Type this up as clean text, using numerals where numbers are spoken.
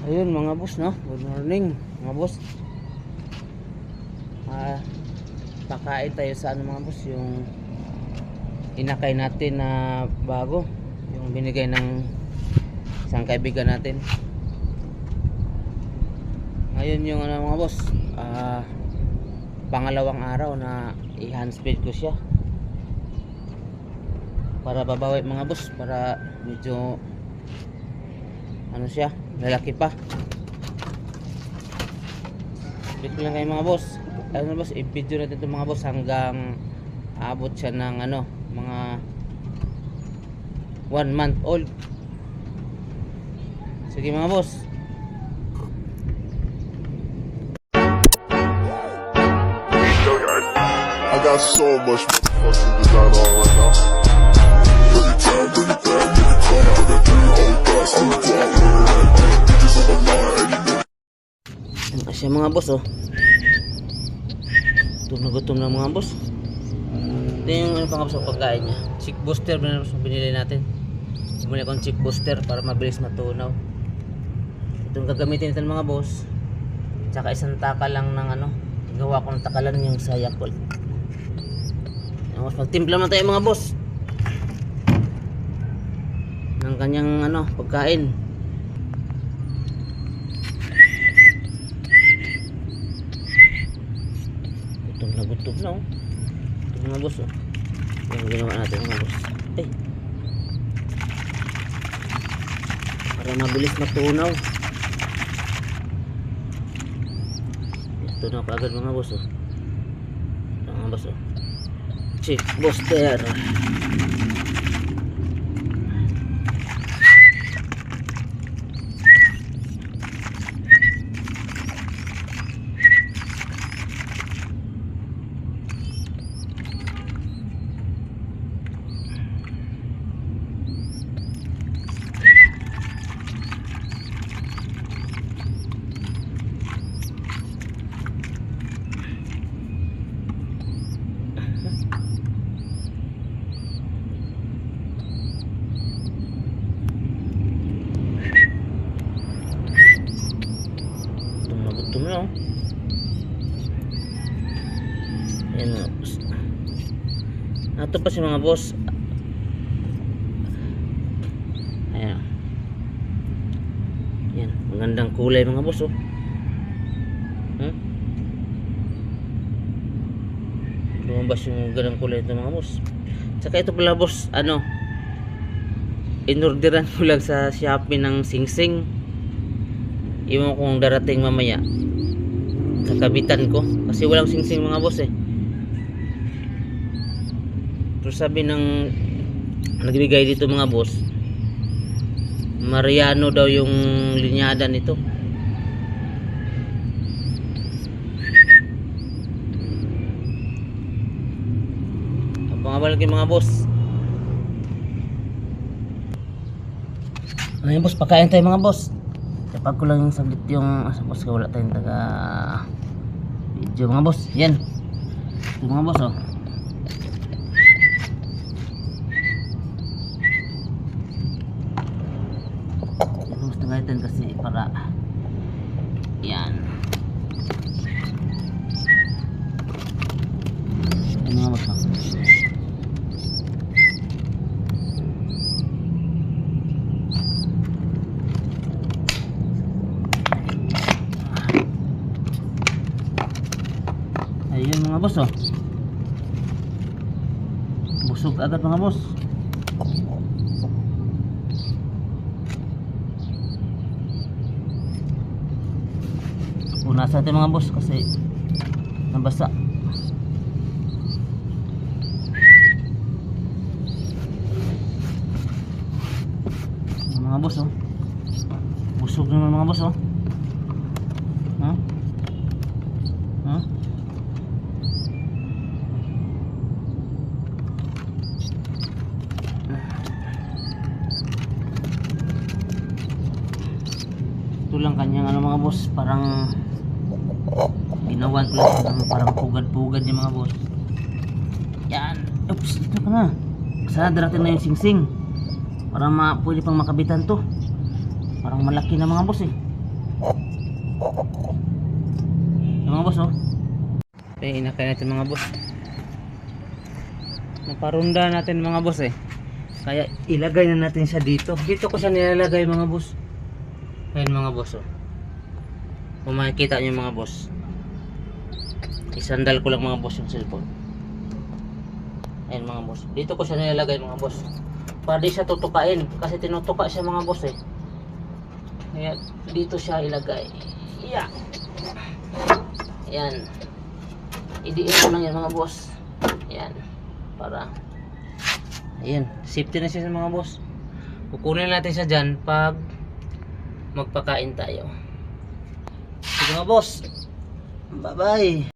Ayun mga boss, no? Good morning mga boss. Pakain tayo sa ano mga boss, yung inakay natin na bago, yung binigay ng isang kaibigan natin. Ngayon yung ano mga boss, pangalawang araw na i-hand speed ko siya para babawi mga boss, para medyo ano siya, lalaki pa. Bit lang kayo mga boss. Ano boss, i-video natin ito mga boss hanggang aabot siya ng ano, mga 1 month old. Sige mga boss. I got so much motherfucking design on right now. Bring it down, bring it down, bring it down. I got 3 whole thoughts to the top. Bitches on my mind, and you know. Yan siya mga boss, oh. Gutom na gutom na mga boss. Ito yung ano pang sa pagkain niya. Chick booster binili natin. Bumili akong chick booster para mabilis matunaw. Itong gagamitin natin mga boss. Tsaka isang taka lang ng ano, gawa ko ng takalan yung sa Yakult. Magtimpla naman tayo mga boss ng kanyang ano, pagkain. Gutom na oh. Ito mga boss oh. Yung ginawa natin mga boss. Ay, para mabilis matunaw. Tunaw ka agad mga boss oh. Ito mga boss oh. Chick booster. Gutom na oh. Ayan mga boss. Ito pa si mga boss. Ayan. Ayan, magandang kulay mga boss oh. Lumabas yung gandang kulay ito mga boss. Saka ito pala boss, ano, inorderan ko lang sa Shopee ng singsing. Iwan kung darating mamaya kakabitan ko kasi walang singsing mga boss eh. Pero sabi ng nagbigay dito mga boss, Mariano daw yung linyada nito. Pangabal kayo mga boss. Ayun boss, pakain tayo mga boss. Kapag ko lang yung saglit yung asa boss, wala tayong taga video mga boss. Yan ito mga boss oh. Ito gusto natin kasi para yan. Yan mga boss oh. Ayun mga boss oh. Busog agad mga boss. Punasan natin mga boss kasi nabasa. Mga boss oh. Busog naman mga boss oh. Huh? Huh? Ito lang kanyang ano mga boss, parang ginawan ko lang parang pugad-pugad yung mga boss. Yan. Oops, ito ka na. Sana darating na yung singsing para pwede pang makabitan to. Parang malaki na mga boss eh. Yung mga boss, oh. Okay, inakay natin mga boss. Naparunda natin mga boss eh. Kaya ilagay na natin siya dito. Dito ko siya nilalagay mga boss. Ayan mga boss, oh. Kung makikita nyo mga boss, isandal ko lang mga boss yung cellphone. Ayan mga boss, dito ko siya nilalagay mga boss para di siya tutukain kasi tinutuka siya mga boss eh. Kaya dito siya ilagay. Yeah. Ayan, idiin ko lang yan mga boss. Ayan, para ayan, safety na siya mga boss. Kukunin natin siya dyan pag magpakain tayo. Sige mga boss, bye bye.